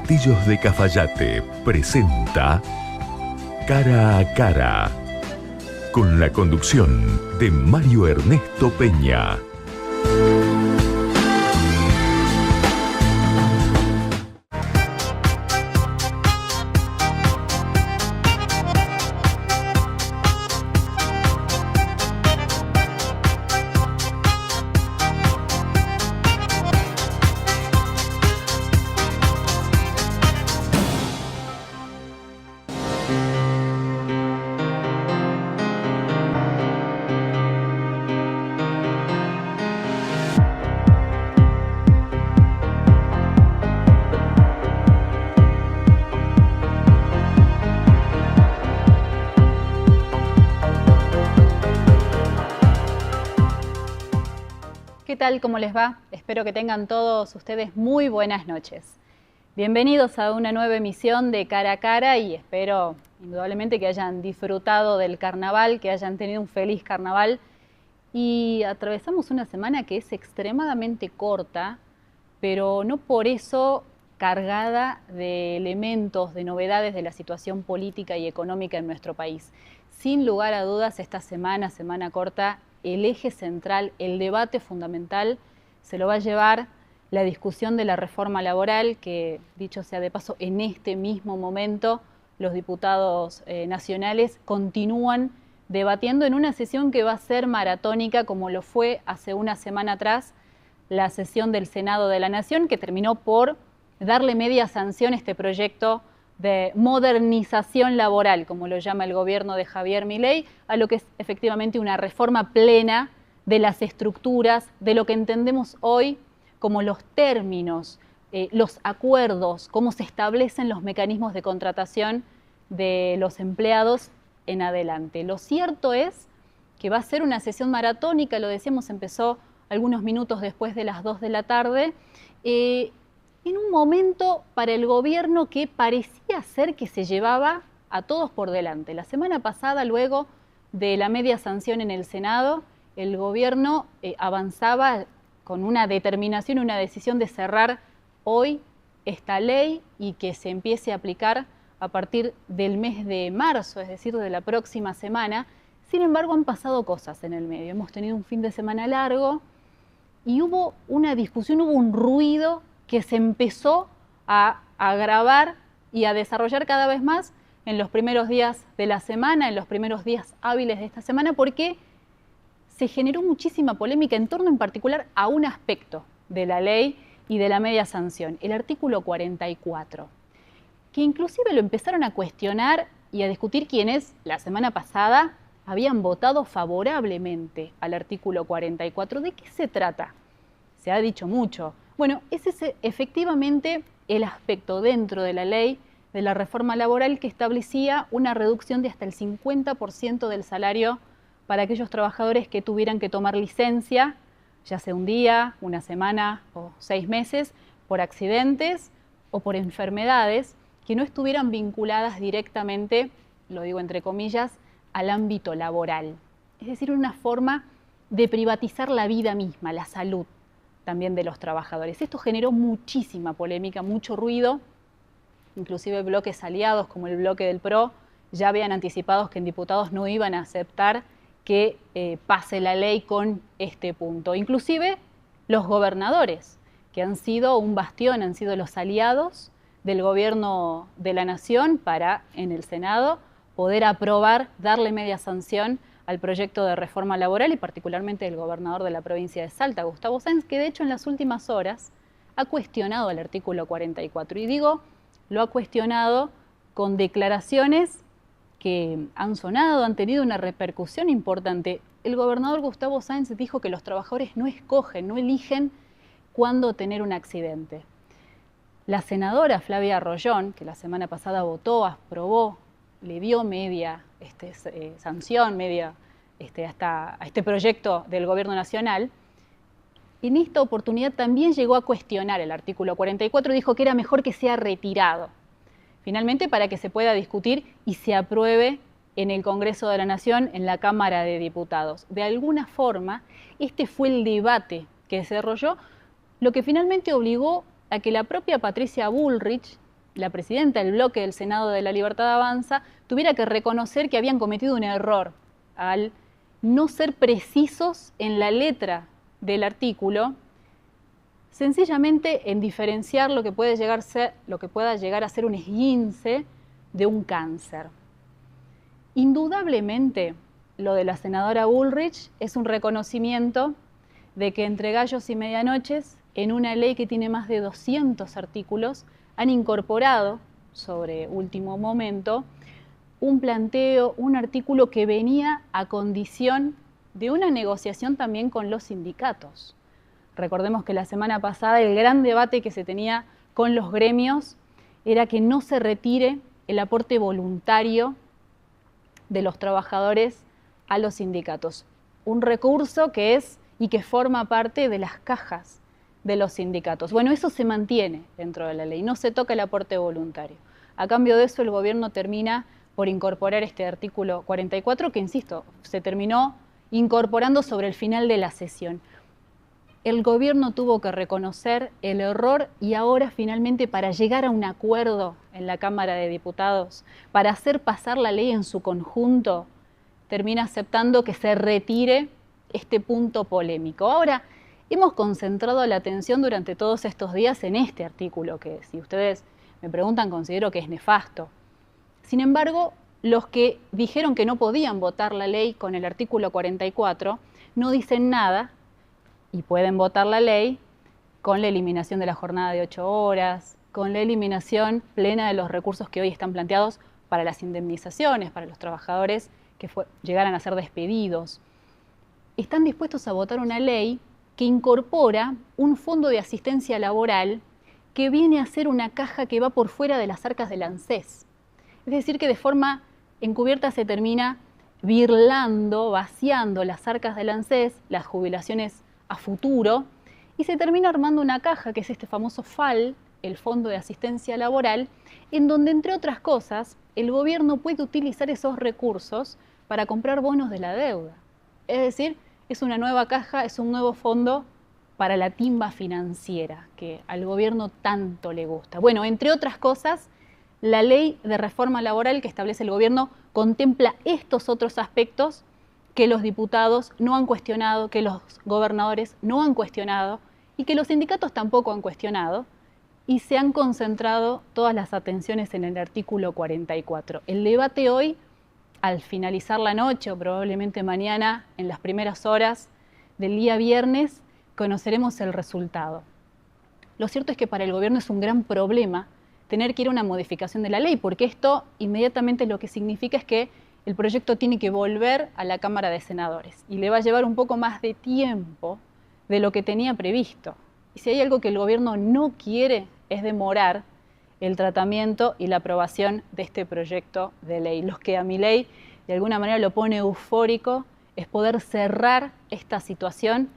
Castillos de Cafayate presenta Cara a Cara, con la conducción de Mario Ernesto Peña. ¿Qué tal? ¿Cómo les va? Espero que tengan todos ustedes muy buenas noches. Bienvenidos a una nueva emisión de Cara a Cara y espero indudablemente que hayan disfrutado del carnaval, que hayan tenido un feliz carnaval. Y atravesamos una semana que es extremadamente corta, pero no por eso cargada de elementos, de novedades de la situación política y económica en nuestro país. Sin lugar a dudas, esta semana corta, el eje central, el debate fundamental, se lo va a llevar la discusión de la reforma laboral, que, dicho sea de paso, en este mismo momento los diputados nacionales continúan debatiendo en una sesión que va a ser maratónica, como lo fue hace una semana atrás la sesión del Senado de la Nación, que terminó por darle media sanción a este proyecto de modernización laboral, como lo llama el gobierno de Javier Milei, a lo que es efectivamente una reforma plena de las estructuras, de lo que entendemos hoy como los términos, los acuerdos, cómo se establecen los mecanismos de contratación de los empleados en adelante. Lo cierto es que va a ser una sesión maratónica, lo decíamos, empezó algunos minutos después de las 2 de la tarde, en un momento para el gobierno que parecía ser que se llevaba a todos por delante. La semana pasada, luego de la media sanción en el Senado, el gobierno avanzaba con una determinación, una decisión de cerrar hoy esta ley y que se empiece a aplicar a partir del mes de marzo, es decir, de la próxima semana. Sin embargo, han pasado cosas en el medio. Hemos tenido un fin de semana largo y hubo una discusión, hubo un ruido que se empezó a agravar y a desarrollar cada vez más en los primeros días de la semana, en los primeros días hábiles de esta semana, porque se generó muchísima polémica en torno en particular a un aspecto de la ley y de la media sanción, el artículo 44, que inclusive lo empezaron a cuestionar y a discutir quienes la semana pasada habían votado favorablemente al artículo 44. ¿De qué se trata? Se ha dicho mucho. Bueno, ese es efectivamente el aspecto dentro de la ley de la reforma laboral que establecía una reducción de hasta el 50% del salario para aquellos trabajadores que tuvieran que tomar licencia, ya sea un día, una semana o 6 meses, por accidentes o por enfermedades que no estuvieran vinculadas directamente, lo digo entre comillas, al ámbito laboral. Es decir, una forma de privatizar la vida misma, la salud también de los trabajadores. Esto generó muchísima polémica, mucho ruido, inclusive bloques aliados como el bloque del PRO ya habían anticipado que en diputados no iban a aceptar que pase la ley con este punto. Inclusive los gobernadores, que han sido un bastión, han sido los aliados del gobierno de la Nación para, en el Senado, poder aprobar, darle media sanción al proyecto de reforma laboral y particularmente el gobernador de la provincia de Salta, Gustavo Sáenz, que de hecho en las últimas horas ha cuestionado el artículo 44. Y digo, lo ha cuestionado con declaraciones que han sonado, han tenido una repercusión importante. El gobernador Gustavo Sáenz dijo que los trabajadores no escogen, no eligen cuándo tener un accidente. La senadora Flavia Arroyón, que la semana pasada votó, aprobó, le dio media sanción, media a este proyecto del gobierno nacional, en esta oportunidad también llegó a cuestionar el artículo 44 y dijo que era mejor que sea retirado, finalmente para que se pueda discutir y se apruebe en el Congreso de la Nación, en la Cámara de Diputados. De alguna forma, este fue el debate que se desarrolló, lo que finalmente obligó a que la propia Patricia Bullrich, la presidenta del bloque del Senado de la Libertad Avanza tuviera que reconocer que habían cometido un error al no ser precisos en la letra del artículo, sencillamente en diferenciar lo que pueda llegar a ser un esguince de un cáncer. Indudablemente, lo de la senadora Bullrich es un reconocimiento de que entre gallos y medianoches, en una ley que tiene más de 200 artículos, han incorporado, sobre último momento, un planteo, un artículo que venía a condición de una negociación también con los sindicatos. Recordemos que la semana pasada el gran debate que se tenía con los gremios era que no se retire el aporte voluntario de los trabajadores a los sindicatos. Un recurso que es y que forma parte de las cajas de los sindicatos. Bueno, eso se mantiene dentro de la ley, no se toca el aporte voluntario. A cambio de eso, el gobierno termina por incorporar este artículo 44, que, insisto, se terminó incorporando sobre el final de la sesión. El gobierno tuvo que reconocer el error y ahora finalmente, para llegar a un acuerdo en la Cámara de Diputados, para hacer pasar la ley en su conjunto, termina aceptando que se retire este punto polémico. Ahora, hemos concentrado la atención durante todos estos días en este artículo, que si ustedes me preguntan, considero que es nefasto. Sin embargo, los que dijeron que no podían votar la ley con el artículo 44 no dicen nada y pueden votar la ley con la eliminación de la jornada de 8 horas, con la eliminación plena de los recursos que hoy están planteados para las indemnizaciones, para los trabajadores que llegaran a ser despedidos. Están dispuestos a votar una ley que incorpora un fondo de asistencia laboral que viene a ser una caja que va por fuera de las arcas del ANSES. Es decir, que de forma encubierta se termina birlando, vaciando las arcas del ANSES, las jubilaciones a futuro, y se termina armando una caja que es este famoso FAL, el Fondo de Asistencia Laboral, en donde, entre otras cosas, el gobierno puede utilizar esos recursos para comprar bonos de la deuda. Es decir, es una nueva caja, es un nuevo fondo para la timba financiera que al gobierno tanto le gusta. Bueno, entre otras cosas, la ley de reforma laboral que establece el gobierno contempla estos otros aspectos que los diputados no han cuestionado, que los gobernadores no han cuestionado y que los sindicatos tampoco han cuestionado, y se han concentrado todas las atenciones en el artículo 44. El debate hoy, al finalizar la noche o probablemente mañana, en las primeras horas del día viernes, conoceremos el resultado. Lo cierto es que para el gobierno es un gran problema tener que ir a una modificación de la ley, porque esto inmediatamente lo que significa es que el proyecto tiene que volver a la Cámara de Senadores y le va a llevar un poco más de tiempo de lo que tenía previsto. Y si hay algo que el gobierno no quiere es demorar el tratamiento y la aprobación de este proyecto de ley. Lo que a Milei de alguna manera lo pone eufórico es poder cerrar esta situación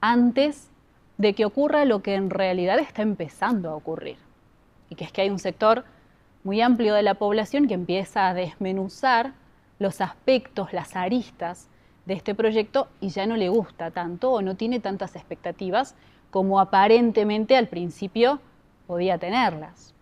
antes de que ocurra lo que en realidad está empezando a ocurrir. Y que es que hay un sector muy amplio de la población que empieza a desmenuzar los aspectos, las aristas de este proyecto y ya no le gusta tanto o no tiene tantas expectativas como aparentemente al principio podía tenerlas.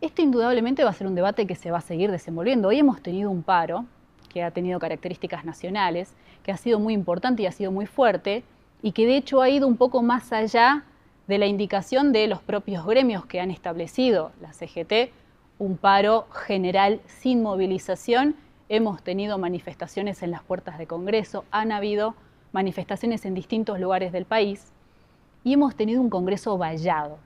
Esto indudablemente va a ser un debate que se va a seguir desenvolviendo. Hoy hemos tenido un paro que ha tenido características nacionales, que ha sido muy importante y ha sido muy fuerte y que de hecho ha ido un poco más allá de la indicación de los propios gremios que han establecido la CGT, un paro general sin movilización. Hemos tenido manifestaciones en las puertas de Congreso, han habido manifestaciones en distintos lugares del país y hemos tenido un Congreso vallado,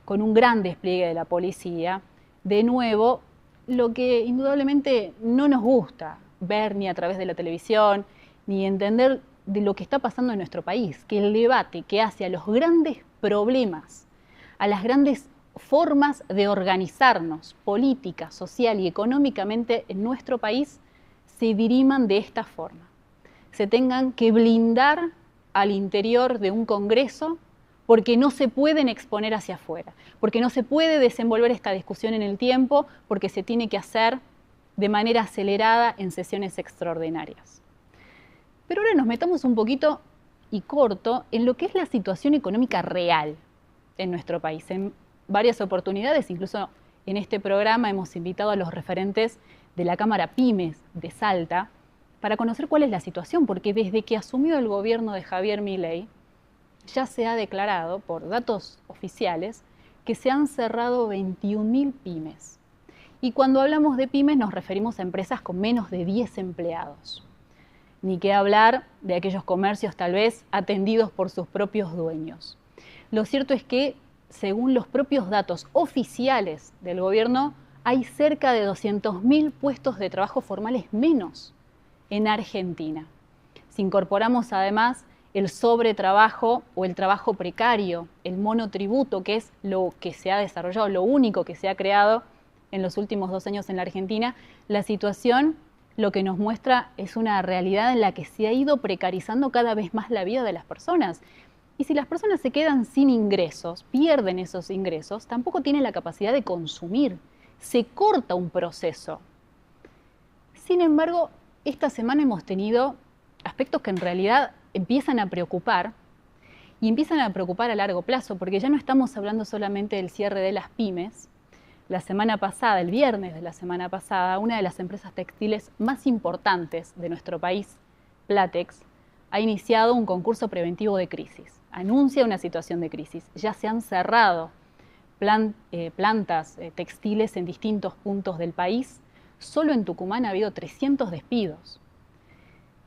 con un gran despliegue de la policía. De nuevo, lo que indudablemente no nos gusta ver ni a través de la televisión, ni entender de lo que está pasando en nuestro país, que el debate que hace a los grandes problemas, a las grandes formas de organizarnos política, social y económicamente en nuestro país, se diriman de esta forma. Se tengan que blindar al interior de un Congreso porque no se pueden exponer hacia afuera, porque no se puede desenvolver esta discusión en el tiempo, porque se tiene que hacer de manera acelerada en sesiones extraordinarias. Pero ahora nos metamos un poquito y corto en lo que es la situación económica real en nuestro país. En varias oportunidades, incluso en este programa hemos invitado a los referentes de la Cámara Pymes de Salta para conocer cuál es la situación, porque desde que asumió el gobierno de Javier Milei ya se ha declarado, por datos oficiales, que se han cerrado 21.000 pymes. Y cuando hablamos de pymes nos referimos a empresas con menos de 10 empleados. Ni qué hablar de aquellos comercios tal vez atendidos por sus propios dueños. Lo cierto es que, según los propios datos oficiales del gobierno, hay cerca de 200.000 puestos de trabajo formales menos en Argentina. Si incorporamos además el sobretrabajo o el trabajo precario, el monotributo, que es lo que se ha desarrollado, lo único que se ha creado en los últimos 2 años en la Argentina, la situación lo que nos muestra es una realidad en la que se ha ido precarizando cada vez más la vida de las personas. Y si las personas se quedan sin ingresos, pierden esos ingresos, tampoco tienen la capacidad de consumir. Se corta un proceso. Sin embargo, esta semana hemos tenido aspectos que en realidad empiezan a preocupar y empiezan a preocupar a largo plazo, porque ya no estamos hablando solamente del cierre de las pymes. La semana pasada, el viernes de la semana pasada, una de las empresas textiles más importantes de nuestro país, Platex, ha iniciado un concurso preventivo de crisis. Anuncia una situación de crisis. Ya se han cerrado plantas textiles en distintos puntos del país. Solo en Tucumán ha habido 300 despidos.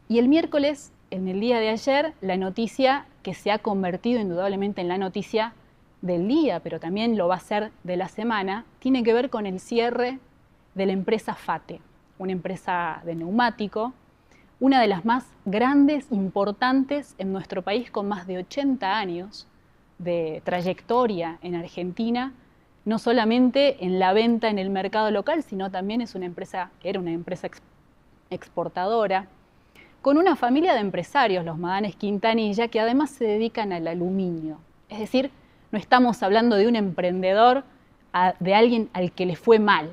Y el miércoles, en el día de ayer, la noticia que se ha convertido indudablemente en la noticia del día, pero también lo va a ser de la semana, tiene que ver con el cierre de la empresa FATE, una empresa de neumático, una de las más grandes, importantes en nuestro país, con más de 80 años de trayectoria en Argentina, no solamente en la venta en el mercado local, sino también era una empresa exportadora, con una familia de empresarios, los Madanes Quintanilla, que además se dedican al aluminio. Es decir, no estamos hablando de un emprendedor, de alguien al que le fue mal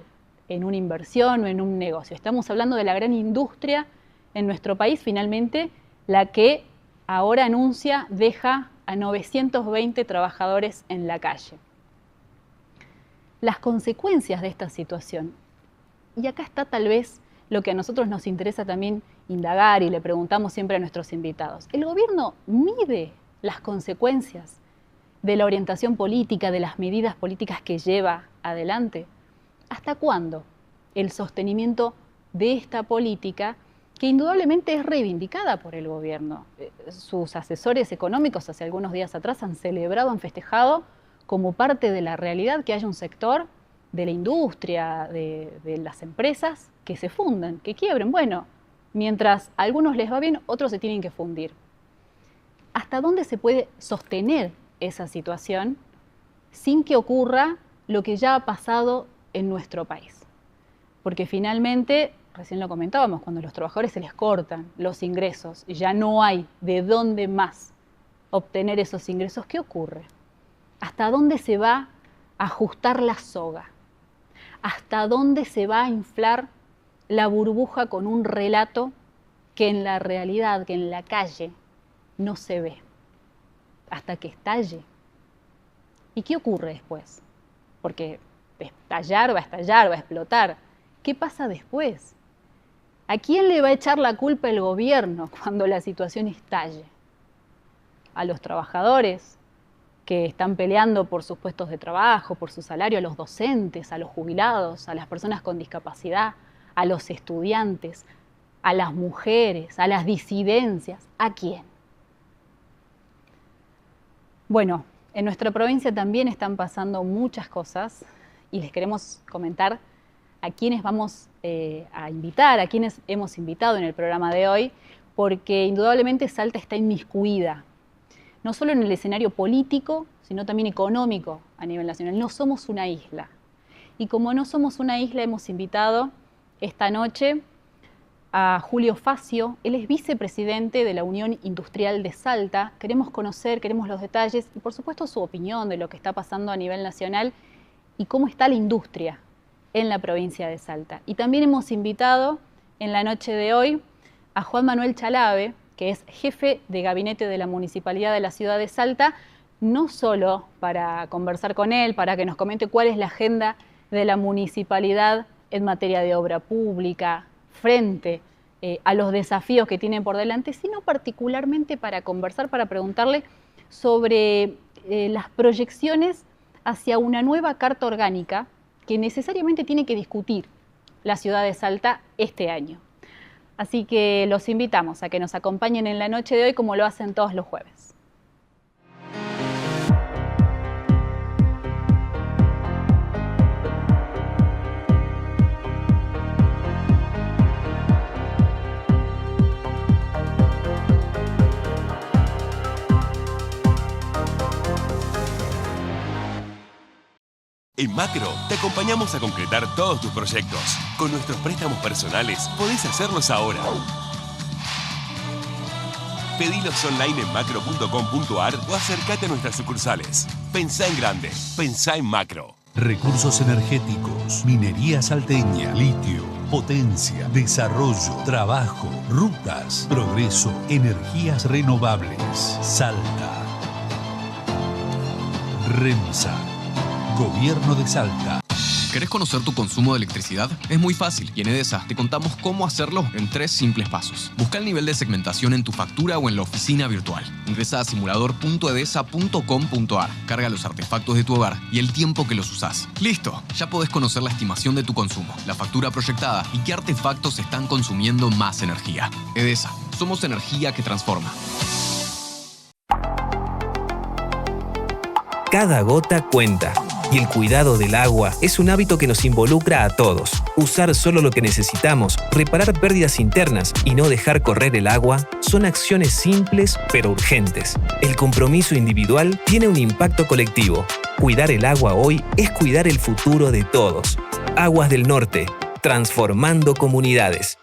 en una inversión o en un negocio. Estamos hablando de la gran industria en nuestro país, finalmente, la que ahora anuncia deja a 920 trabajadores en la calle. Las consecuencias de esta situación, y acá está tal vez lo que a nosotros nos interesa también indagar y le preguntamos siempre a nuestros invitados. ¿El gobierno mide las consecuencias de la orientación política, de las medidas políticas que lleva adelante? ¿Hasta cuándo el sostenimiento de esta política, que indudablemente es reivindicada por el gobierno? Sus asesores económicos hace algunos días atrás han celebrado, han festejado como parte de la realidad que haya un sector de la industria, de las empresas que se fundan, que quiebren. Bueno, mientras a algunos les va bien, otros se tienen que fundir. ¿Hasta dónde se puede sostener esa situación sin que ocurra lo que ya ha pasado en nuestro país? Porque finalmente, recién lo comentábamos, cuando a los trabajadores se les cortan los ingresos y ya no hay de dónde más obtener esos ingresos, ¿qué ocurre? ¿Hasta dónde se va a ajustar la soga? ¿Hasta dónde se va a inflar la burbuja con un relato que en la realidad, que en la calle, no se ve? Hasta que estalle. ¿Y qué ocurre después? Porque estallar, va a explotar. ¿Qué pasa después? ¿A quién le va a echar la culpa el gobierno cuando la situación estalle? ¿A los trabajadores que están peleando por sus puestos de trabajo, por su salario, a los docentes, a los jubilados, a las personas con discapacidad, a los estudiantes, a las mujeres, a las disidencias? ¿A quién? Bueno, en nuestra provincia también están pasando muchas cosas y les queremos comentar a quienes vamos a invitar, a quienes hemos invitado en el programa de hoy, porque indudablemente Salta está inmiscuida, no solo en el escenario político, sino también económico a nivel nacional. No somos una isla. Y como no somos una isla, hemos invitado esta noche a Julio Facio. Él es vicepresidente de la Unión Industrial de Salta. Queremos conocer, queremos los detalles y por supuesto su opinión de lo que está pasando a nivel nacional y cómo está la industria en la provincia de Salta. Y también hemos invitado en la noche de hoy a Juan Manuel Chalabe, que es jefe de gabinete de la Municipalidad de la Ciudad de Salta, no solo para conversar con él, para que nos comente cuál es la agenda de la municipalidad en materia de obra pública, frente a los desafíos que tienen por delante, sino particularmente para conversar, para preguntarle sobre las proyecciones hacia una nueva carta orgánica que necesariamente tiene que discutir la ciudad de Salta este año. Así que los invitamos a que nos acompañen en la noche de hoy como lo hacen todos los jueves. En Macro te acompañamos a concretar todos tus proyectos. Con nuestros préstamos personales podés hacerlos ahora. Pedilos online en macro.com.ar o acércate a nuestras sucursales. Pensá en grande, pensá en Macro. Recursos energéticos, minería salteña, litio, potencia, desarrollo, trabajo, rutas, progreso, energías renovables. Salta. REMSA. Gobierno de Salta. ¿Querés conocer tu consumo de electricidad? Es muy fácil y en Edesa te contamos cómo hacerlo en 3 simples pasos. Busca el nivel de segmentación en tu factura o en la oficina virtual. Ingresa a simulador.edesa.com.ar. Carga los artefactos de tu hogar y el tiempo que los usás. ¡Listo! Ya podés conocer la estimación de tu consumo, la factura proyectada y qué artefactos están consumiendo más energía. Edesa. Somos energía que transforma. Cada gota cuenta. Y el cuidado del agua es un hábito que nos involucra a todos. Usar solo lo que necesitamos, reparar pérdidas internas y no dejar correr el agua son acciones simples pero urgentes. El compromiso individual tiene un impacto colectivo. Cuidar el agua hoy es cuidar el futuro de todos. Aguas del Norte, transformando comunidades.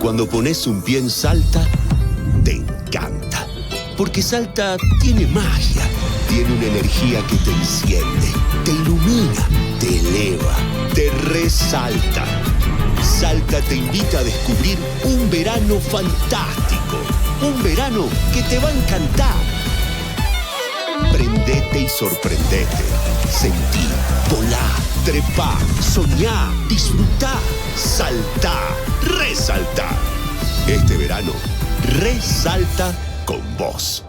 Cuando pones un pie en Salta, te encanta. Porque Salta tiene magia, tiene una energía que te enciende, te ilumina, te eleva, te resalta. Salta te invita a descubrir un verano fantástico, un verano que te va a encantar. Prendete y sorprendete. Sentí, volá, trepá, soñá, disfrutá, saltá, resaltá. Este verano, resalta con vos.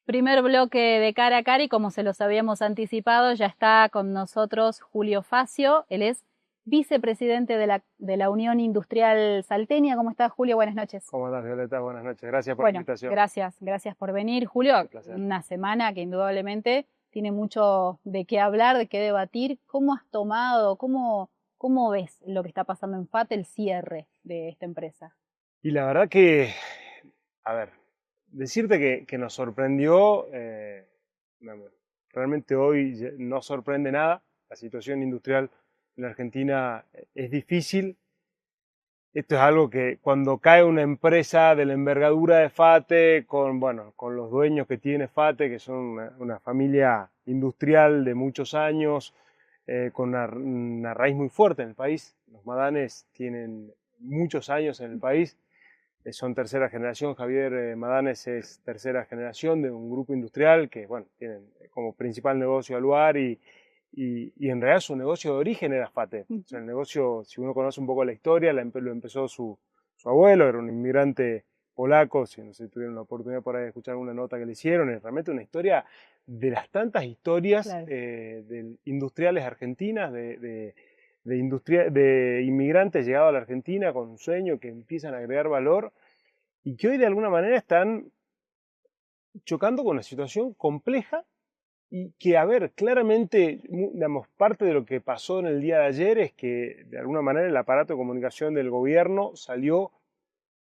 Primer bloque de Cara a Cara y como se los habíamos anticipado, ya está con nosotros Julio Facio. Él es vicepresidente de la Unión Industrial Salteña. ¿Cómo estás, Julio? Buenas noches. ¿Cómo estás, Violeta? Buenas noches. Gracias por la invitación. Gracias por venir, Julio. Un placer. Una semana que indudablemente tiene mucho de qué hablar, de qué debatir. ¿Cómo has tomado, cómo ves lo que está pasando en FAT, el cierre de esta empresa? Y la verdad que, a ver, decirte que nos sorprendió, realmente hoy no sorprende nada. La situación industrial en Argentina es difícil. Esto es algo que cuando cae una empresa de la envergadura de FATE, con los dueños que tiene FATE, que son una familia industrial de muchos años, con una raíz muy fuerte en el país. Los Madanes tienen muchos años en el país. Son tercera generación, Javier Madanes es tercera generación de un grupo industrial que, tienen como principal negocio Aluar y en realidad su negocio de origen era FATE. O sea, el negocio, si uno conoce un poco la historia, lo empezó su abuelo, era un inmigrante polaco, si no sé, tuvieron la oportunidad por ahí de escuchar alguna nota que le hicieron, es realmente una historia de las tantas historias Claro. De industriales argentinas, de inmigrantes llegados a la Argentina con un sueño que empiezan a agregar valor y que hoy de alguna manera están chocando con una situación compleja y que, a ver, claramente, digamos, parte de lo que pasó en el día de ayer es que de alguna manera el aparato de comunicación del gobierno salió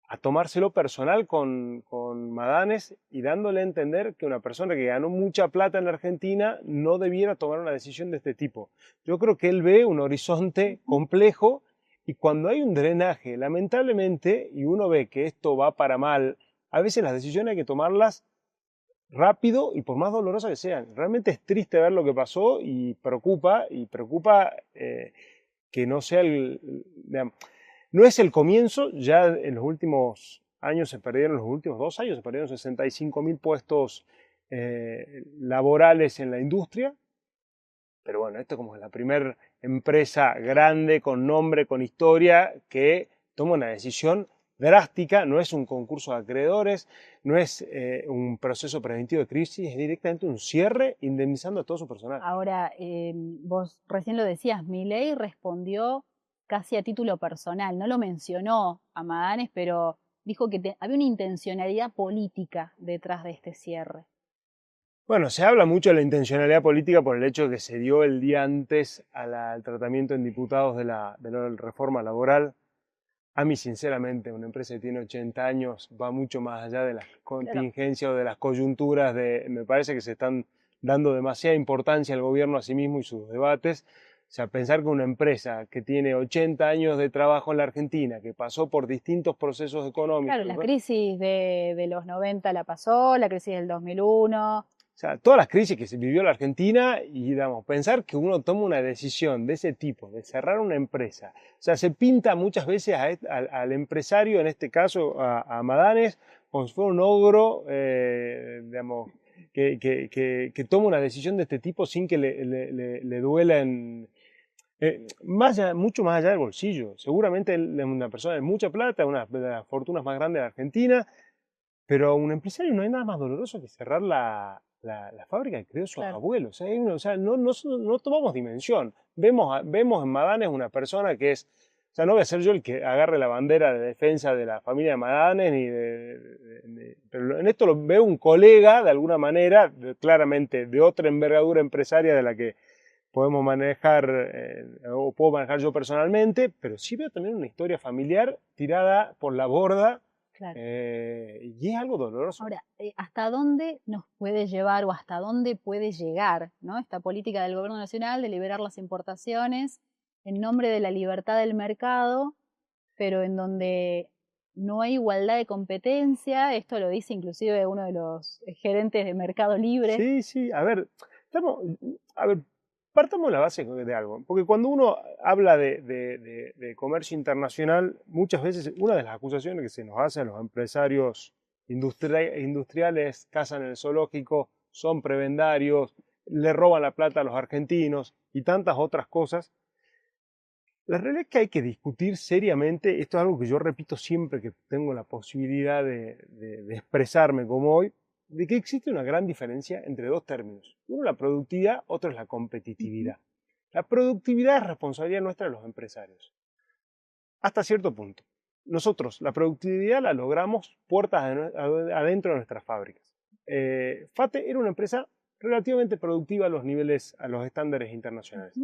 a tomárselo personal con Madanes y dándole a entender que una persona que ganó mucha plata en la Argentina no debiera tomar una decisión de este tipo. Yo creo que él ve un horizonte complejo y cuando hay un drenaje, lamentablemente, y uno ve que esto va para mal, a veces las decisiones hay que tomarlas rápido y por más dolorosas que sean. Realmente es triste ver lo que pasó y preocupa que no sea digamos, no es el comienzo. Ya en los últimos años los últimos 2 años se perdieron 65.000 puestos laborales en la industria, pero esto como es la primera empresa grande, con nombre, con historia, que toma una decisión drástica. No es un concurso de acreedores, no es un proceso preventivo de crisis, es directamente un cierre indemnizando a todo su personal. Ahora, vos recién lo decías, Milei respondió casi a título personal, no lo mencionó a Madanes, pero dijo que había una intencionalidad política detrás de este cierre. Bueno, se habla mucho de la intencionalidad política por el hecho de que se dio el día antes al tratamiento en diputados de la reforma laboral. A mí, sinceramente, una empresa que tiene 80 años va mucho más allá de las contingencias o de las coyunturas. Me parece que se están dando demasiada importancia al gobierno a sí mismo y sus debates. O sea, pensar que una empresa que tiene 80 años de trabajo en la Argentina, que pasó por distintos procesos económicos... Claro, la crisis de los 90 la pasó, la crisis del 2001... O sea, todas las crisis que se vivió en la Argentina y, digamos, pensar que uno toma una decisión de ese tipo, de cerrar una empresa. O sea, se pinta muchas veces al empresario, en este caso a Madanes, como si fuera un ogro, digamos, que toma una decisión de este tipo sin que le duela mucho más allá del bolsillo. Seguramente él es una persona de mucha plata, una de las fortunas más grandes de Argentina, pero a un empresario no hay nada más doloroso que cerrar la fábrica que creó su abuelo. O sea, no tomamos dimensión. Vemos en Madanes una persona que es... O sea, no voy a ser yo el que agarre la bandera de defensa de la familia de Madanes, pero en esto lo veo un colega, de alguna manera, claramente de otra envergadura empresaria de la que podemos manejar, o puedo manejar yo personalmente, pero sí veo también una historia familiar tirada por la borda. Claro. Y es algo doloroso. Ahora, ¿hasta dónde nos puede llevar o hasta dónde puede llegar, ¿no?, esta política del gobierno nacional de liberar las importaciones en nombre de la libertad del mercado, pero en donde no hay igualdad de competencia? Esto lo dice inclusive uno de los gerentes de Mercado Libre. Sí. A ver, partamos de la base de algo, porque cuando uno habla de comercio internacional, muchas veces una de las acusaciones que se nos hace a los empresarios industriales, cazan en el zoológico, son prebendarios, le roban la plata a los argentinos y tantas otras cosas. La realidad es que hay que discutir seriamente. Esto es algo que yo repito siempre que tengo la posibilidad de expresarme como hoy. de que existe una gran diferencia entre dos términos. Uno la productividad, otro es la competitividad. La productividad es responsabilidad nuestra de los empresarios. Hasta cierto punto. Nosotros la productividad la logramos puertas adentro de nuestras fábricas. FATE era una empresa relativamente productiva a los niveles, a los estándares internacionales.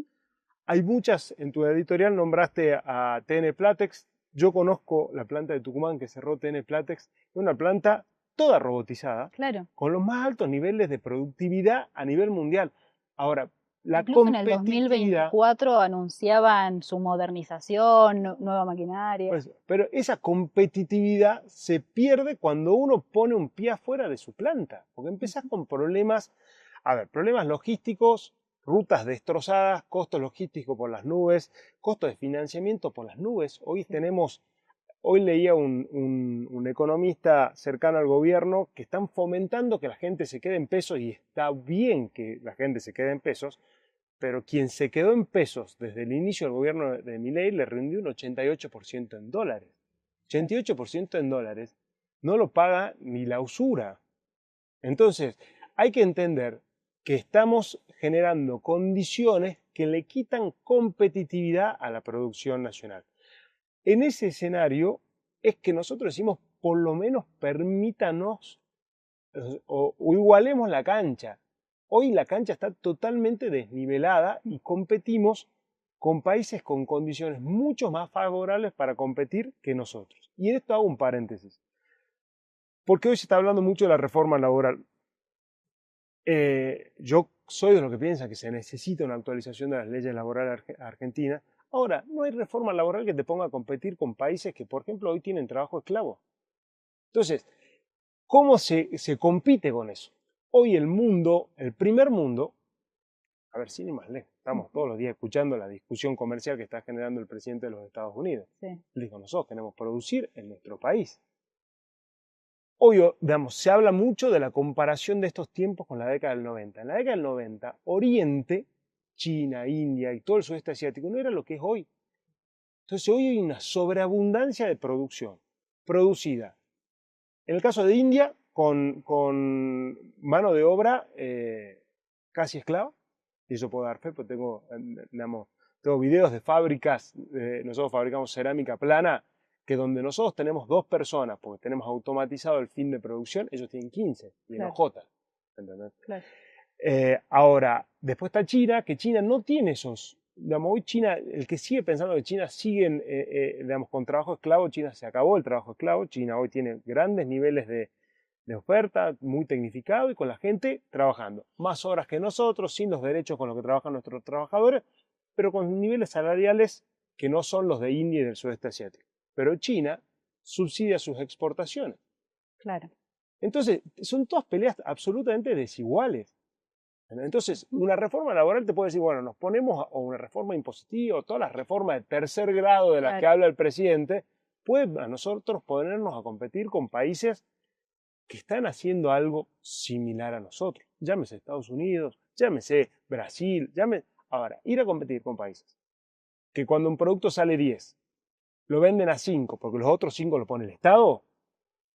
Hay muchas, en tu editorial nombraste a TN Platex. Yo conozco la planta de Tucumán que cerró TN Platex, es una planta toda robotizada, Claro. con los más altos niveles de productividad a nivel mundial. Ahora, la Incluso en el competitividad... 2024 anunciaban su modernización, nueva maquinaria. Pues, pero esa competitividad se pierde cuando uno pone un pie afuera de su planta, porque empezás con problemas, problemas logísticos, rutas destrozadas, costos logísticos por las nubes, costos de financiamiento por las nubes. Hoy leía un economista cercano al gobierno que están fomentando que la gente se quede en pesos, y está bien que la gente se quede en pesos, pero quien se quedó en pesos desde el inicio del gobierno de Milei le rindió un 88% en dólares. 88% en dólares no lo paga ni la usura. Entonces, hay que entender que estamos generando condiciones que le quitan competitividad a la producción nacional. En ese escenario es que nosotros decimos, por lo menos permítanos o igualemos la cancha. Hoy la cancha está totalmente desnivelada y competimos con países con condiciones mucho más favorables para competir que nosotros. Y en esto hago un paréntesis, porque hoy se está hablando mucho de la reforma laboral. Yo soy de los que piensa que se necesita una actualización de las leyes laborales argentinas. Ahora, no hay reforma laboral que te ponga a competir con países que, por ejemplo, hoy tienen trabajo esclavo. Entonces, ¿cómo se compite con eso? Hoy el mundo, el primer mundo, a ver, sin ir más lejos, estamos todos los días escuchando la discusión comercial que está generando el presidente de los Estados Unidos. Sí. Él dijo, nosotros queremos producir en nuestro país. Obvio, se habla mucho de la comparación de estos tiempos con la década del 90. En la década del 90, Oriente, China, India y todo el sudeste asiático no era lo que es hoy. Entonces hoy hay una sobreabundancia de producción producida. En el caso de India, con mano de obra casi esclava, y eso puedo dar fe, porque tengo videos de fábricas, nosotros fabricamos cerámica plana, que donde nosotros tenemos 2 personas, porque tenemos automatizado el fin de producción, ellos tienen 15, y en OJ. ¿Entendés? Claro. Ahora, después está China, que China no tiene esos, hoy China, el que sigue pensando que China sigue con trabajo esclavo, China se acabó el trabajo esclavo, China hoy tiene grandes niveles de oferta, muy tecnificado y con la gente trabajando. Más horas que nosotros, sin los derechos con los que trabajan nuestros trabajadores, pero con niveles salariales que no son los de India y del sudeste asiático. Pero China subsidia sus exportaciones. Claro. Entonces, son todas peleas absolutamente desiguales. Entonces, una reforma laboral te puede decir, bueno, nos ponemos, o una reforma impositiva, o todas las reformas de tercer grado de las que habla el presidente, puede a nosotros ponernos a competir con países que están haciendo algo similar a nosotros. Llámese Estados Unidos, llámese Brasil, Ahora, ir a competir con países que cuando un producto sale 10, lo venden a 5 porque los otros 5 lo pone el Estado,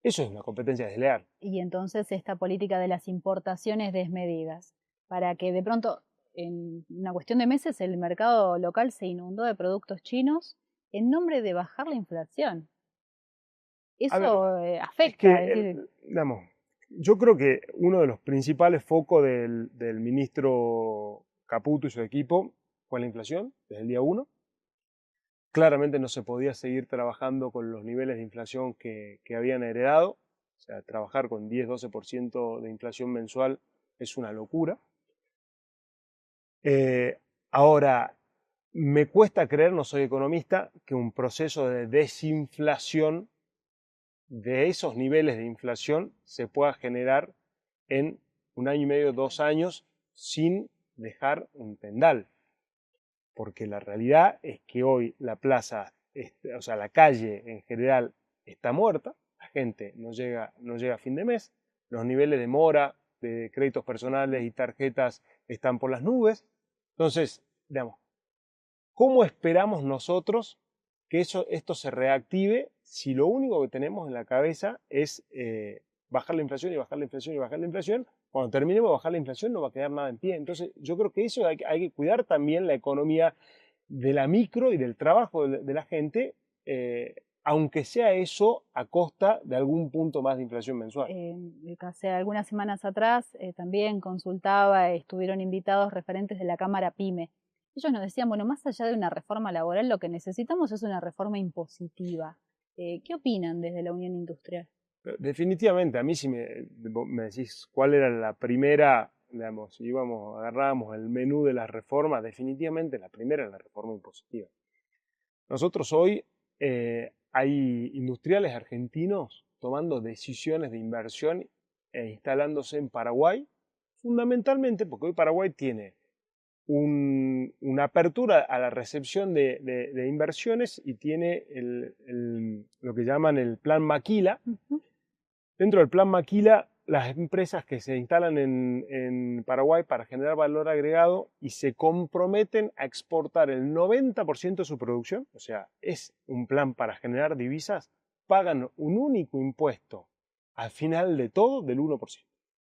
eso es una competencia desleal. Y entonces esta política de las importaciones desmedidas, para que de pronto en una cuestión de meses el mercado local se inundó de productos chinos en nombre de bajar la inflación. Eso afecta. Yo creo que uno de los principales focos del ministro Caputo y su equipo fue la inflación desde el día 1. Claramente no se podía seguir trabajando con los niveles de inflación que habían heredado. O sea, trabajar con 10-12% de inflación mensual es una locura. Ahora, me cuesta creer, no soy economista, que un proceso de desinflación de esos niveles de inflación se pueda generar en 1 año y medio, 2 años, sin dejar un pendal. Porque la realidad es que hoy la plaza, o sea, la calle en general está muerta, la gente no llega a fin de mes, los niveles de mora, de créditos personales y tarjetas están por las nubes. Entonces, ¿cómo esperamos nosotros que esto se reactive si lo único que tenemos en la cabeza es bajar la inflación y bajar la inflación y bajar la inflación. Cuando terminemos de bajar la inflación no va a quedar nada en pie. Entonces yo creo que eso hay que cuidar también la economía de la micro y del trabajo de la gente, aunque sea eso a costa de algún punto más de inflación mensual. Hace algunas semanas atrás también consultaba, estuvieron invitados referentes de la Cámara PYME. Ellos nos decían, bueno, más allá de una reforma laboral, lo que necesitamos es una reforma impositiva. ¿Qué opinan desde la Unión Industrial? Definitivamente, a mí si me decís cuál era la primera, digamos, si agarrábamos el menú de las reformas, definitivamente la primera es la reforma impositiva. Nosotros hoy hay industriales argentinos tomando decisiones de inversión e instalándose en Paraguay, fundamentalmente porque hoy Paraguay tiene una apertura a la recepción de inversiones y tiene lo que llaman el Plan Maquila. Uh-huh. Dentro del Plan Maquila, las empresas que se instalan en Paraguay para generar valor agregado y se comprometen a exportar el 90% de su producción, o sea, es un plan para generar divisas, pagan un único impuesto al final de todo del 1%.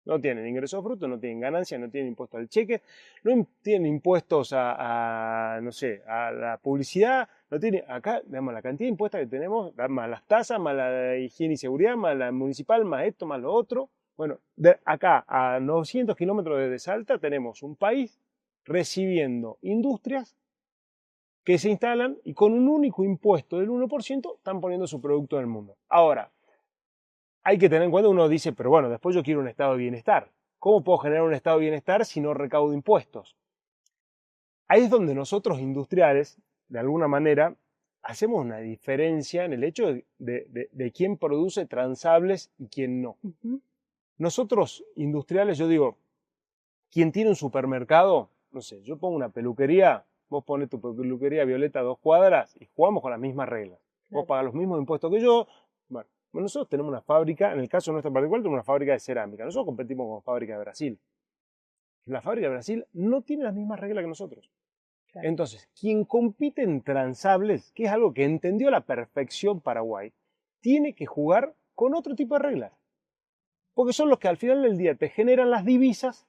No tienen ingresos brutos, no tienen ganancias, no tienen impuesto al cheque, no tienen impuestos no sé, a la publicidad, no tienen, acá, digamos, la cantidad de impuestos que tenemos, más las tasas, más la higiene y seguridad, más la municipal, más esto, más lo otro. Bueno, acá a 900 kilómetros de Salta tenemos un país recibiendo industrias que se instalan y con un único impuesto del 1% están poniendo su producto en el mundo. Ahora, hay que tener en cuenta, uno dice, pero bueno, después yo quiero un estado de bienestar. ¿Cómo puedo generar un estado de bienestar si no recaudo impuestos? Ahí es donde nosotros industriales, de alguna manera, hacemos una diferencia en el hecho de quién produce transables y quién no. Uh-huh. Nosotros industriales, yo digo, quien tiene un supermercado, no sé, yo pongo una peluquería, vos pones tu peluquería Violeta a 2 cuadras y jugamos con las mismas reglas. Vos pagás los mismos impuestos que yo. Bueno, nosotros tenemos una fábrica, en el caso nuestro particular, tenemos una fábrica de cerámica. Nosotros competimos con la fábrica de Brasil. La fábrica de Brasil no tiene las mismas reglas que nosotros. Claro. Entonces, quien compite en transables, que es algo que entendió a la perfección Paraguay, tiene que jugar con otro tipo de reglas. Porque son los que al final del día te generan las divisas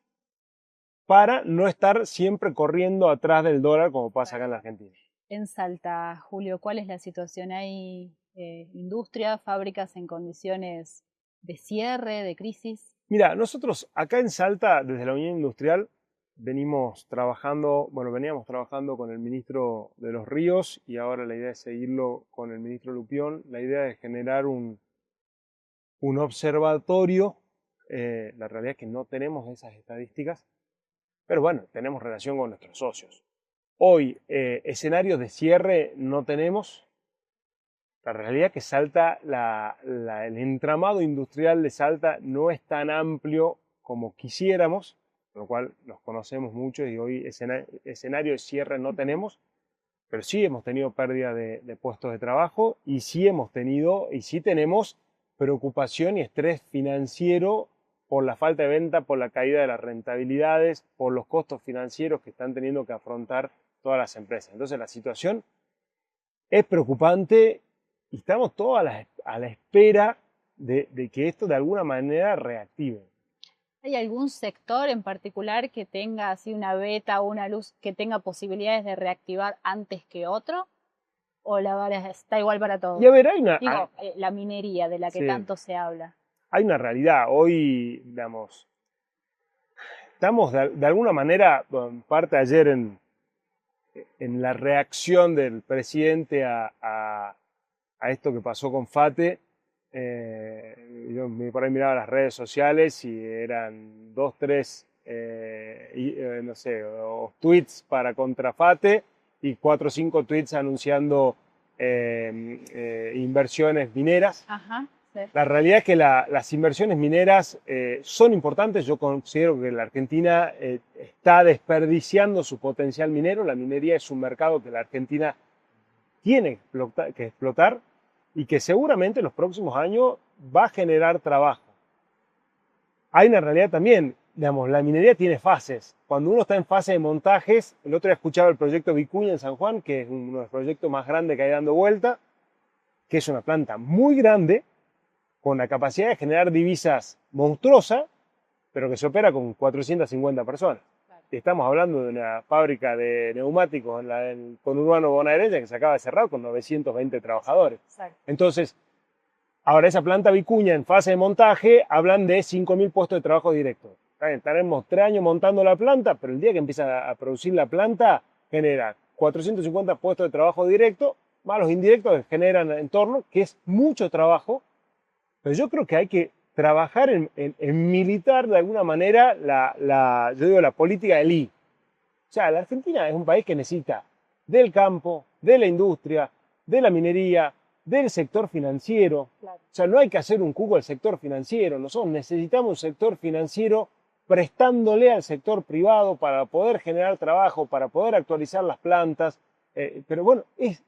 para no estar siempre corriendo atrás del dólar como pasa acá en la Argentina. En Salta, Julio, ¿cuál es la situación? ¿Hay industria, fábricas en condiciones de cierre, de crisis? Mira, nosotros acá en Salta, desde la Unión Industrial, veníamos trabajando con el ministro de los Ríos y ahora la idea es seguirlo con el ministro Lupión. La idea es generar un observatorio. La realidad es que no tenemos esas estadísticas, pero bueno, tenemos relación con nuestros socios. Hoy, escenarios de cierre no tenemos. La realidad es que Salta, el entramado industrial de Salta no es tan amplio como quisiéramos, con lo cual nos conocemos mucho y hoy escenario de cierre no tenemos, pero sí hemos tenido pérdida de puestos de trabajo y sí tenemos preocupación y estrés financiero por la falta de venta, por la caída de las rentabilidades, por los costos financieros que están teniendo que afrontar todas las empresas. Entonces la situación es preocupante y estamos todos a la espera de que esto de alguna manera reactive. ¿Hay algún sector en particular que tenga así una beta o una luz que tenga posibilidades de reactivar antes que otro? ¿O la vara está igual para todos? Y a ver, la minería de la que tanto se habla. Hay una realidad. Hoy, digamos, estamos de alguna manera, en parte ayer en la reacción del presidente a esto que pasó con FATE. Yo por ahí miraba las redes sociales y eran 2, 3 no sé, tweets para contra FATE y 4 o 5 tweets anunciando inversiones mineras. Ajá, sí. La realidad es que las inversiones mineras son importantes. Yo considero que la Argentina está desperdiciando su potencial minero. La minería es un mercado que la Argentina tiene que explotar y que seguramente en los próximos años va a generar trabajo. Hay una realidad también, digamos, la minería tiene fases. Cuando uno está en fase de montajes, el otro día escuchaba el proyecto Vicuña en San Juan, que es uno de los proyectos más grandes que hay dando vuelta, que es una planta muy grande, con la capacidad de generar divisas monstruosa, pero que se opera con 450 personas. Claro. Estamos hablando de una fábrica de neumáticos en el conurbano bonaerense que se acaba de cerrar con 920 trabajadores. Exacto. Entonces, ahora esa planta Vicuña en fase de montaje hablan de 5.000 puestos de trabajo directos. Estaremos 3 años montando la planta, pero el día que empieza a producir la planta genera 450 puestos de trabajo directos, más los indirectos que generan en torno, que es mucho trabajo, pero yo creo que hay que trabajar en militar de alguna manera yo digo la política del I. O sea, la Argentina es un país que necesita del campo, de la industria, de la minería, del sector financiero. Claro. O sea, no hay que hacer un cuco al sector financiero. Nosotros necesitamos un sector financiero prestándole al sector privado para poder generar trabajo, para poder actualizar las plantas. Pero bueno, es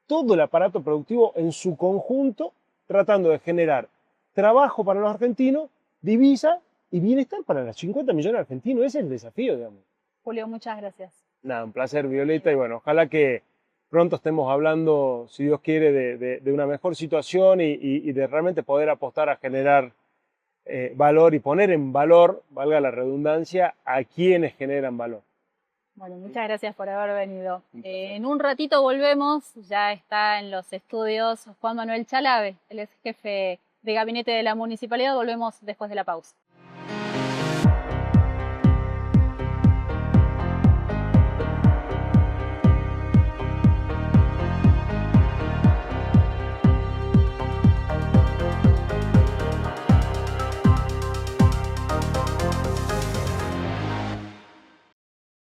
todo el aparato productivo en su conjunto tratando de generar trabajo para los argentinos, divisa y bienestar para los 50 millones de argentinos. Ese es el desafío, digamos. Julio, muchas gracias. Nada, un placer, Violeta, y bueno, ojalá que pronto estemos hablando, si Dios quiere, de una mejor situación y de realmente poder apostar a generar valor y poner en valor, valga la redundancia, a quienes generan valor. Bueno, muchas gracias por haber venido. En un ratito volvemos, ya está en los estudios Juan Manuel Chalave, él es jefe de gabinete de la municipalidad. Volvemos después de la pausa.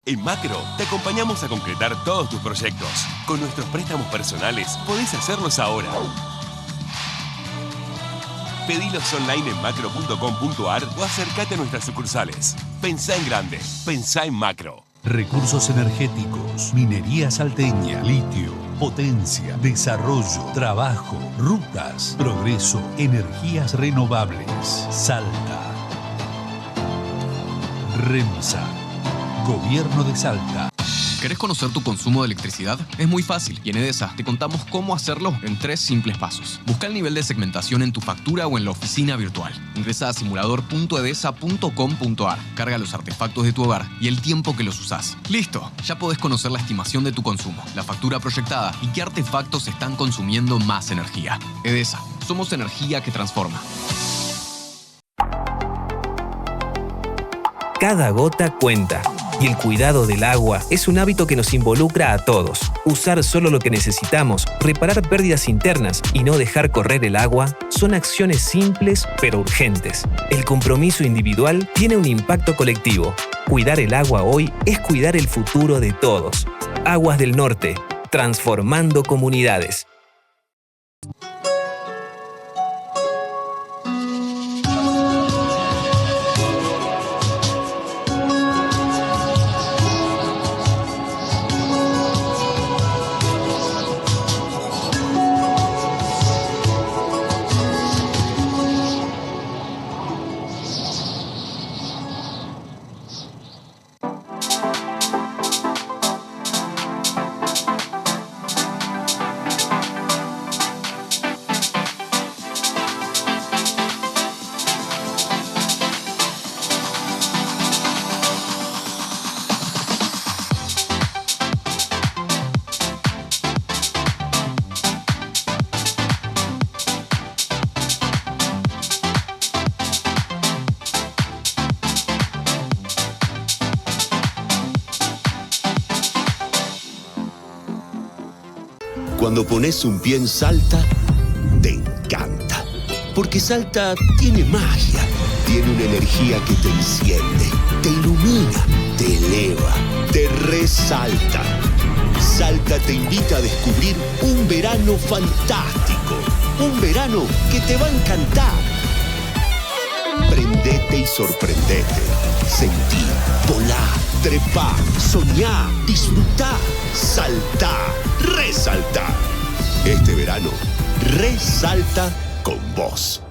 En Macro te acompañamos a concretar todos tus proyectos. Con nuestros préstamos personales podés hacerlos ahora. Pedilos online en macro.com.ar o acércate a nuestras sucursales. Pensá en grande, pensá en Macro. Recursos energéticos, minería salteña, litio, potencia, desarrollo, trabajo, rutas, progreso, energías renovables. Salta. REMSA. Gobierno de Salta. ¿Querés conocer tu consumo de electricidad? Es muy fácil y en Edesa te contamos cómo hacerlo en 3 simples pasos. Busca el nivel de segmentación en tu factura o en la oficina virtual. Ingresa a simulador.edesa.com.ar. Carga los artefactos de tu hogar y el tiempo que los usás. ¡Listo! Ya podés conocer la estimación de tu consumo, la factura proyectada y qué artefactos están consumiendo más energía. Edesa. Somos energía que transforma. Cada gota cuenta. Y el cuidado del agua es un hábito que nos involucra a todos. Usar solo lo que necesitamos, reparar pérdidas internas y no dejar correr el agua son acciones simples pero urgentes. El compromiso individual tiene un impacto colectivo. Cuidar el agua hoy es cuidar el futuro de todos. Aguas del Norte, transformando comunidades. Cuando pones un pie en Salta, te encanta. Porque Salta tiene magia, tiene una energía que te enciende, te ilumina, te eleva, te resalta. Salta te invita a descubrir un verano fantástico, un verano que te va a encantar. Prendete y sorprendete, sentí, volá, trepá, soñá, disfrutá, saltá, resaltá. Este verano, resalta con vos.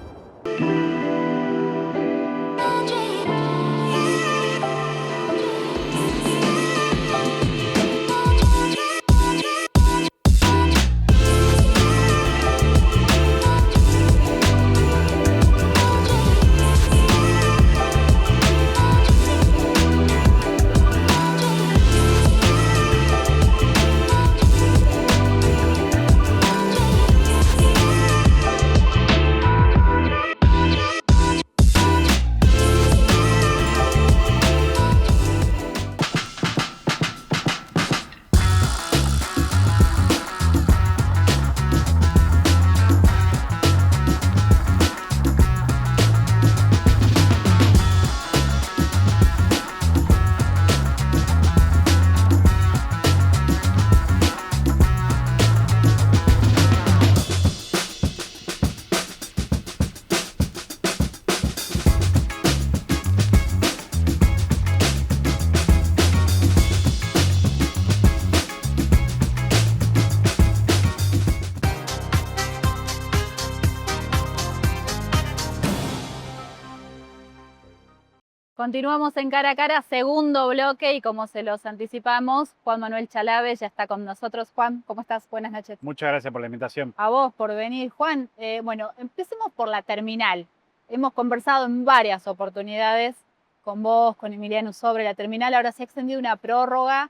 Continuamos en Cara a Cara, segundo bloque, y como se los anticipamos, Juan Manuel Chalave ya está con nosotros. Juan, ¿cómo estás? Buenas noches. Muchas gracias por la invitación. A vos por venir, Juan. Bueno, empecemos por la terminal. Hemos conversado en varias oportunidades con vos, con Emiliano, sobre la terminal. Ahora se ha extendido una prórroga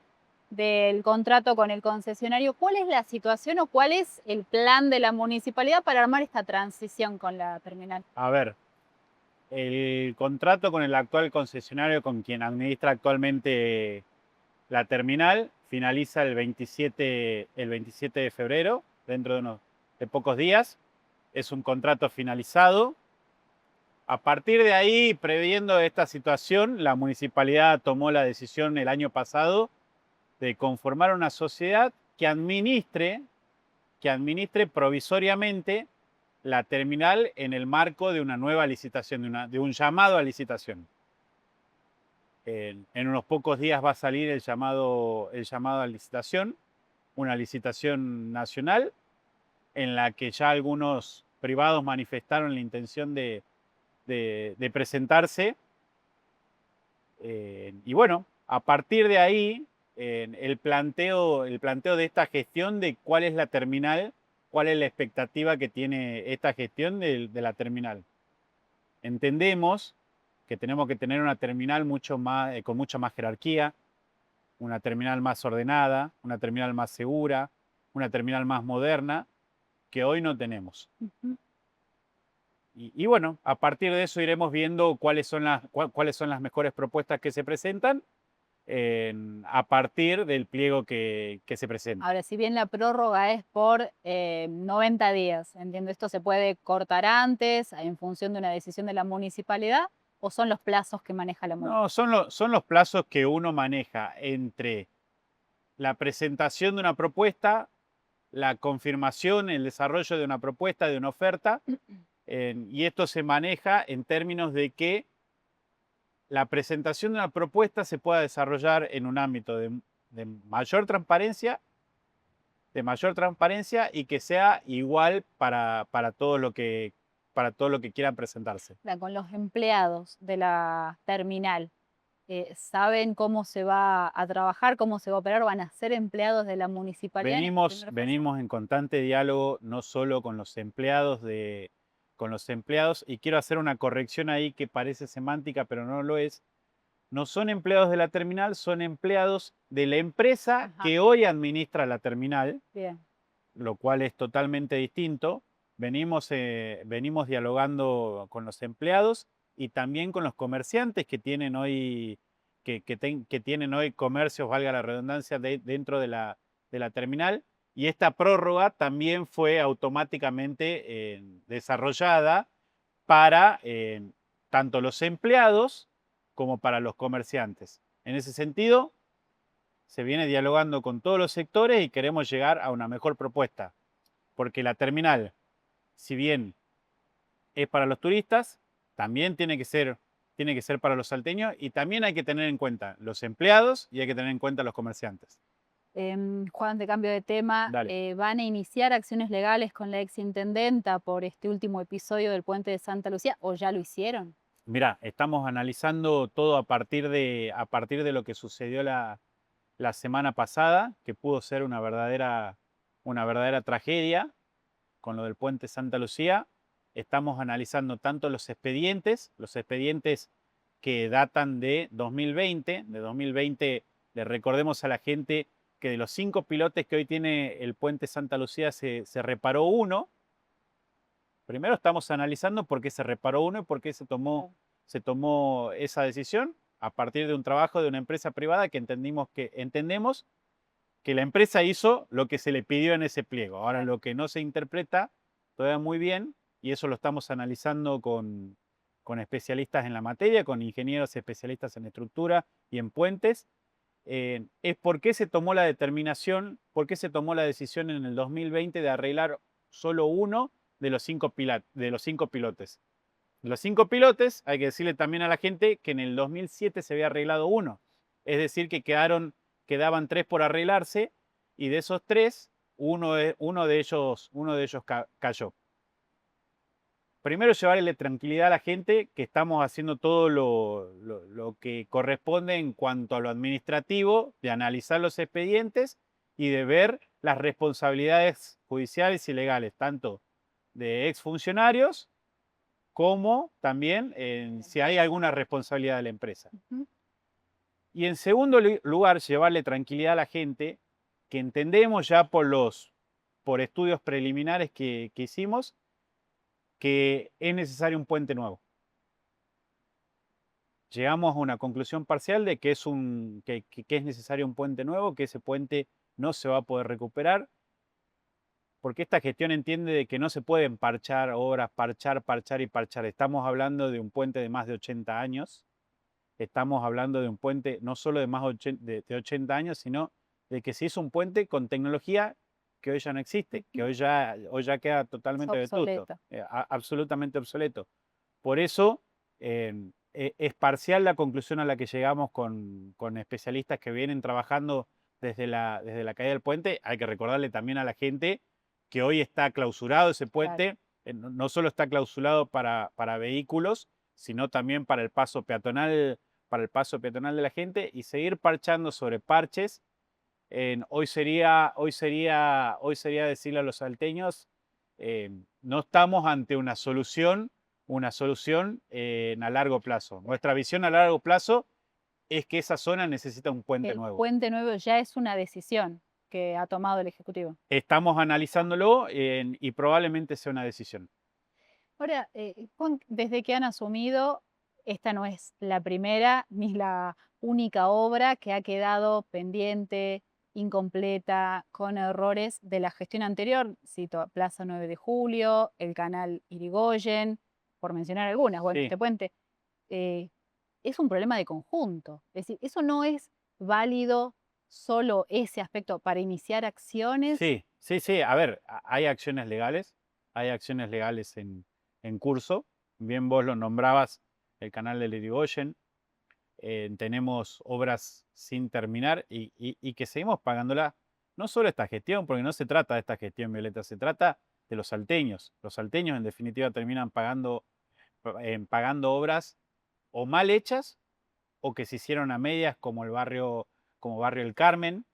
del contrato con el concesionario. ¿Cuál es la situación o cuál es el plan de la municipalidad para armar esta transición con la terminal? A ver, el contrato con el actual concesionario, con quien administra actualmente la terminal, finaliza el 27 de febrero, dentro de pocos días. Es un contrato finalizado. A partir de ahí, previendo esta situación, la municipalidad tomó la decisión el año pasado de conformar una sociedad que administre provisoriamente la terminal en el marco de una nueva licitación, de un llamado a licitación. En unos pocos días va a salir el llamado a licitación, una licitación nacional en la que ya algunos privados manifestaron la intención de presentarse. Y bueno, a partir de ahí, el planteo de esta gestión de cuál es la terminal, cuál es la expectativa que tiene esta gestión de la terminal. Entendemos que tenemos que tener una terminal con mucha más jerarquía, una terminal más ordenada, una terminal más segura, una terminal más moderna, que hoy no tenemos. Y bueno, a partir de eso iremos viendo cuáles son las mejores propuestas que se presentan a partir del pliego que se presenta. Ahora, si bien la prórroga es por 90 días, entiendo, ¿esto se puede cortar antes en función de una decisión de la municipalidad o son los plazos que maneja la municipalidad? No, son los plazos que uno maneja entre la presentación de una propuesta, la confirmación, el desarrollo de una propuesta, de una oferta, y esto se maneja en términos de que la presentación de una propuesta se pueda desarrollar en un ámbito de mayor transparencia y que sea igual para todo lo que quieran presentarse. Con los empleados de la terminal, ¿saben cómo se va a trabajar, cómo se va a operar? ¿Van a ser empleados de la municipalidad? Venimos en constante diálogo, no solo con los empleados, y quiero hacer una corrección ahí que parece semántica, pero no lo es. No son empleados de la terminal, son empleados de la empresa que hoy administra la terminal. Bien. Lo cual es totalmente distinto. Venimos dialogando con los empleados y también con los comerciantes que tienen hoy, que tienen hoy comercios, valga la redundancia, dentro de la terminal. Y esta prórroga también fue automáticamente desarrollada para tanto los empleados como para los comerciantes. En ese sentido, se viene dialogando con todos los sectores y queremos llegar a una mejor propuesta. Porque la terminal, si bien es para los turistas, también tiene que ser para los salteños, y también hay que tener en cuenta los empleados y hay que tener en cuenta los comerciantes. Juan, de cambio de tema, ¿van a iniciar acciones legales con la exintendenta por este último episodio del puente de Santa Lucía o ya lo hicieron? Mirá, estamos analizando todo a partir de lo que sucedió la semana pasada, que pudo ser una verdadera tragedia con lo del puente Santa Lucía. Estamos analizando tanto los expedientes que datan de 2020. De 2020, le recordemos a la gente que de los 5 pilotes que hoy tiene el puente Santa Lucía se reparó uno. Primero estamos analizando por qué se reparó uno y por qué se tomó esa decisión a partir de un trabajo de una empresa privada que entendemos que la empresa hizo lo que se le pidió en ese pliego. Ahora, lo que no se interpreta todavía muy bien, y eso lo estamos analizando con especialistas en la materia, con ingenieros especialistas en estructura y en puentes, es por qué se tomó la decisión en el 2020 de arreglar solo uno de los 5 pilotes. De los 5 pilotes, hay que decirle también a la gente que en el 2007 se había arreglado uno. Es decir, que quedaban 3 por arreglarse, y de esos 3, uno de ellos cayó. primero llevarle tranquilidad a la gente que estamos haciendo todo lo que corresponde en cuanto a lo administrativo, de analizar los expedientes y de ver las responsabilidades judiciales y legales, tanto de exfuncionarios como también si hay alguna responsabilidad de la empresa. Y en segundo lugar, llevarle tranquilidad a la gente, que entendemos ya por estudios preliminares que hicimos, que es necesario un puente nuevo. Llegamos a una conclusión parcial de que es necesario un puente nuevo, que ese puente no se va a poder recuperar, porque esta gestión entiende de que no se pueden parchar obras, parchar y parchar. Estamos hablando de un puente de más de 80 años. Estamos hablando de un puente no solo de más de 80 años, sino de que se hizo un puente con tecnología que hoy ya no existe, que hoy ya queda totalmente vetusto, absolutamente obsoleto. Por eso es parcial la conclusión a la que llegamos con especialistas que vienen trabajando desde la caída del puente. Hay que recordarle también a la gente que hoy está clausurado ese puente, no solo está clausurado para vehículos, sino también para el paso peatonal de la gente, y seguir parchando sobre parches. Hoy sería decirle a los salteños, no estamos ante una solución a largo plazo. Nuestra visión a largo plazo es que esa zona necesita un puente nuevo. El puente nuevo ya es una decisión que ha tomado el Ejecutivo. Estamos analizándolo y probablemente sea una decisión. Ahora, Juan, desde que han asumido, esta no es la primera ni la única obra que ha quedado pendiente, incompleta, con errores de la gestión anterior. Cito Plaza 9 de Julio, el canal Irigoyen, por mencionar algunas. Bueno, Sí. este puente es un problema de conjunto. Es decir, eso no es válido solo ese aspecto para iniciar acciones. Sí. A ver, hay acciones legales en curso. Bien vos lo nombrabas, el canal del Irigoyen. Tenemos obras sin terminar y que seguimos pagándola. No solo esta gestión, porque no se trata de esta gestión, Violeta, se trata de los salteños. Los salteños, en definitiva, terminan pagando obras o mal hechas o que se hicieron a medias, como Barrio El Carmen,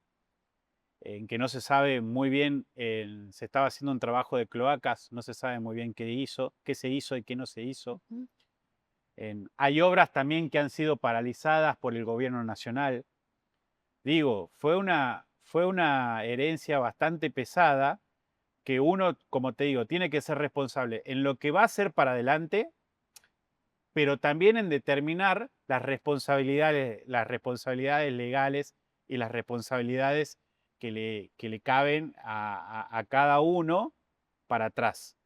en que no se sabe muy bien, se estaba haciendo un trabajo de cloacas, no se sabe muy bien qué se hizo y qué no se hizo. Hay obras también que han sido paralizadas por el gobierno nacional. Digo, fue una herencia bastante pesada que uno, como te digo, tiene que ser responsable en lo que va a hacer para adelante, pero también en determinar las responsabilidades legales y las responsabilidades que le caben a cada uno para atrás.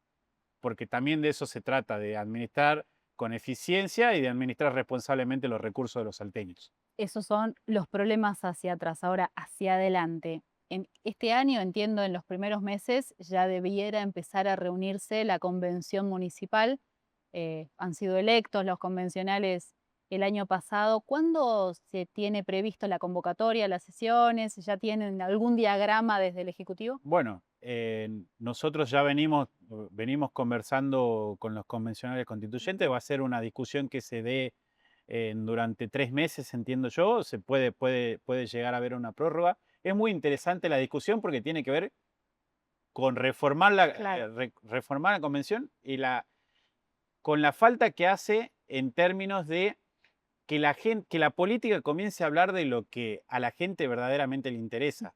Porque también de eso se trata, de administrar con eficiencia y de administrar responsablemente los recursos de los salteños. Esos son los problemas hacia atrás. Ahora, hacia adelante. En este año, entiendo, en los primeros meses ya debiera empezar a reunirse la convención municipal. Han sido electos los convencionales el año pasado. ¿Cuándo se tiene previsto la convocatoria, las sesiones? ¿Ya tienen algún diagrama desde el Ejecutivo? Bueno, nosotros ya venimos conversando con los convencionales constituyentes. Va a ser una discusión que se dé durante 3 meses, entiendo yo. Se puede llegar a haber una prórroga. Es muy interesante la discusión porque tiene que ver con reformar reformar la convención y con la falta que hace en términos de que la política comience a hablar de lo que a la gente verdaderamente le interesa.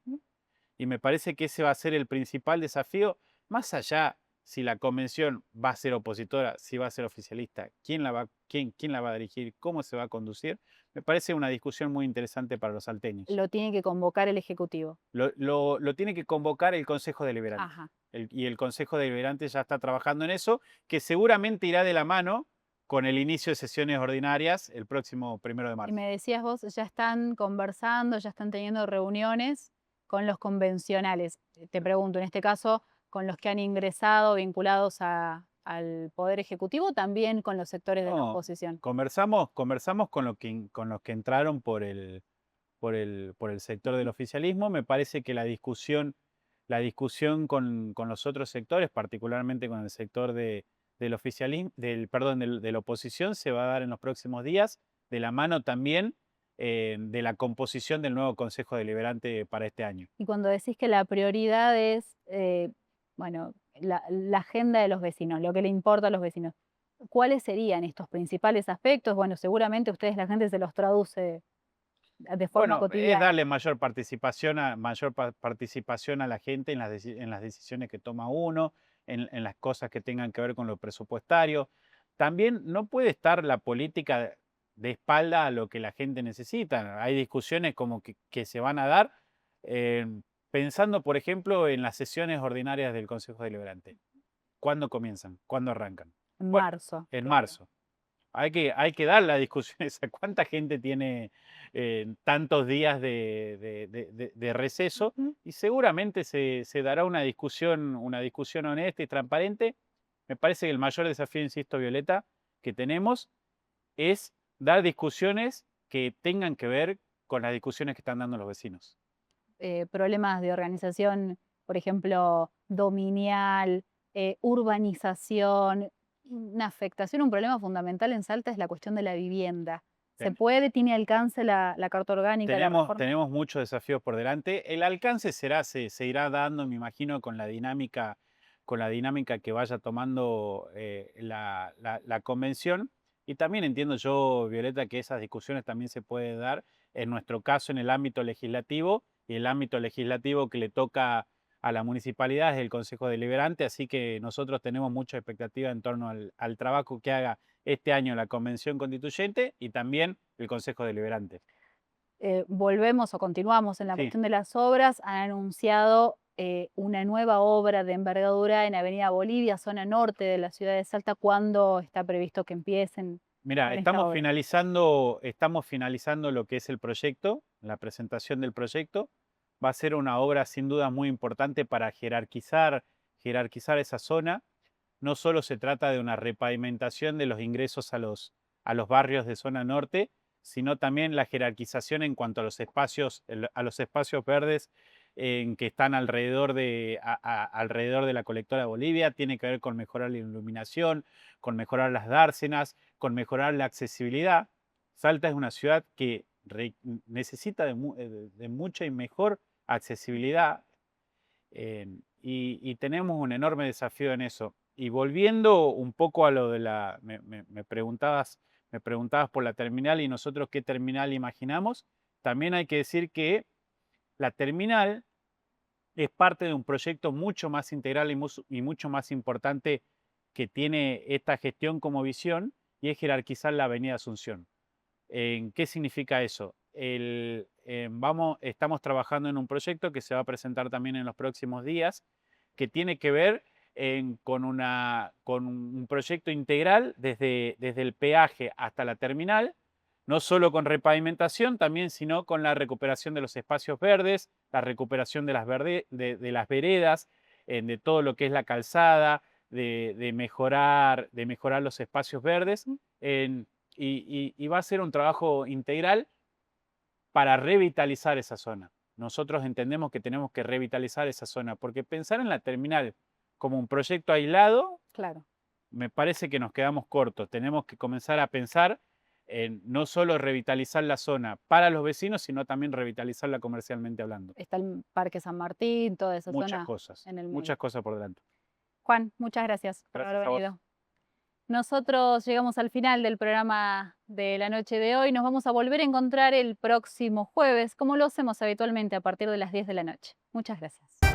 Y me parece que ese va a ser el principal desafío, más allá si la convención va a ser opositora, si va a ser oficialista, quién la va a dirigir, cómo se va a conducir. Me parece una discusión muy interesante para los salteños. Lo tiene que convocar el Ejecutivo. Lo tiene que convocar el Consejo Deliberante. Ajá. Y el Consejo Deliberante ya está trabajando en eso, que seguramente irá de la mano con el inicio de sesiones ordinarias el próximo 1 de marzo. Y me decías vos, ya están conversando, ya están teniendo reuniones con los convencionales. Te pregunto, en este caso, con los que han ingresado vinculados al Poder Ejecutivo, también con los sectores de la oposición. Conversamos con los que entraron por el sector del oficialismo. Me parece que la discusión con los otros sectores, particularmente con el sector de del oficialismo, de la oposición se va a dar en los próximos días, de la mano también de la composición del nuevo Consejo Deliberante para este año. Y cuando decís que la prioridad es, bueno, la agenda de los vecinos, lo que le importa a los vecinos, ¿cuáles serían estos principales aspectos? Bueno, seguramente ustedes, la gente, se los traduce de forma Bueno, es cotidiana. darle mayor participación a la gente en las decisiones que toma uno, en las cosas que tengan que ver con lo presupuestario. También no puede estar la política de espalda a lo que la gente necesita. Hay discusiones como que se van a dar pensando, por ejemplo, en las sesiones ordinarias del Consejo Deliberante. ¿Cuándo comienzan? ¿Cuándo arrancan? En Bueno, marzo. en Claro. marzo. Hay que dar la discusión esa. ¿Cuánta gente tiene tantos días de receso? Ujú. Y seguramente se dará una discusión honesta y transparente. Me parece que el mayor desafío, insisto, Violeta, que tenemos es dar discusiones que tengan que ver con las discusiones que están dando los vecinos. Problemas de organización, por ejemplo, dominial, urbanización, una afectación, un problema fundamental en Salta es la cuestión de la vivienda. ¿Se Ten- puede, tiene alcance la Carta Orgánica de la reforma? Tenemos muchos desafíos por delante. El alcance se irá dando, me imagino, con la dinámica que vaya tomando la convención. Y también entiendo yo, Violeta, que esas discusiones también se pueden dar, en nuestro caso, en el ámbito legislativo, y el ámbito legislativo que le toca a la municipalidad es el Consejo Deliberante, así que nosotros tenemos mucha expectativa en torno al trabajo que haga este año la Convención Constituyente y también el Consejo Deliberante. Volvemos o continuamos en la Sí. cuestión de las obras. Han anunciado una nueva obra de envergadura en Avenida Bolivia, zona norte de la ciudad de Salta. ¿Cuándo está previsto que empiecen Mira, con esta estamos obra? finalizando lo que es el proyecto, la presentación del proyecto. Va a ser una obra sin duda muy importante para jerarquizar esa zona. No solo se trata de una repavimentación de los ingresos a los barrios de zona norte, sino también la jerarquización en cuanto a los espacios verdes que están alrededor de la colectora de Bolivia. Tiene que ver con mejorar la iluminación, con mejorar las dársenas, con mejorar la accesibilidad. Salta es una ciudad que necesita de mucha y mejor accesibilidad y tenemos un enorme desafío en eso. Y volviendo un poco a lo de me preguntabas por la terminal y nosotros qué terminal imaginamos. También hay que decir que la terminal es parte de un proyecto mucho más integral y mucho más importante que tiene esta gestión como visión, y es jerarquizar la Avenida Asunción. ¿Qué significa eso? Estamos trabajando en un proyecto que se va a presentar también en los próximos días, que tiene que ver con un proyecto integral desde el peaje hasta la terminal, no solo con repavimentación, también, sino con la recuperación de los espacios verdes, la recuperación de las veredas, de todo lo que es la calzada, de mejorar los espacios verdes. Y va a ser un trabajo integral para revitalizar esa zona. Nosotros entendemos que tenemos que revitalizar esa zona, porque pensar en la terminal como un proyecto aislado, Claro. me parece que nos quedamos cortos. Tenemos que comenzar a pensar en no solo revitalizar la zona para los vecinos, sino también revitalizarla comercialmente hablando. Está el Parque San Martín, toda esa Muchas zona cosas, en el medio. muchas cosas por delante. Juan, muchas gracias por Gracias haber a vos. venido. Nosotros llegamos al final del programa de la noche de hoy. Nos vamos a volver a encontrar el próximo jueves, como lo hacemos habitualmente a partir de las 10 de la noche. Muchas gracias.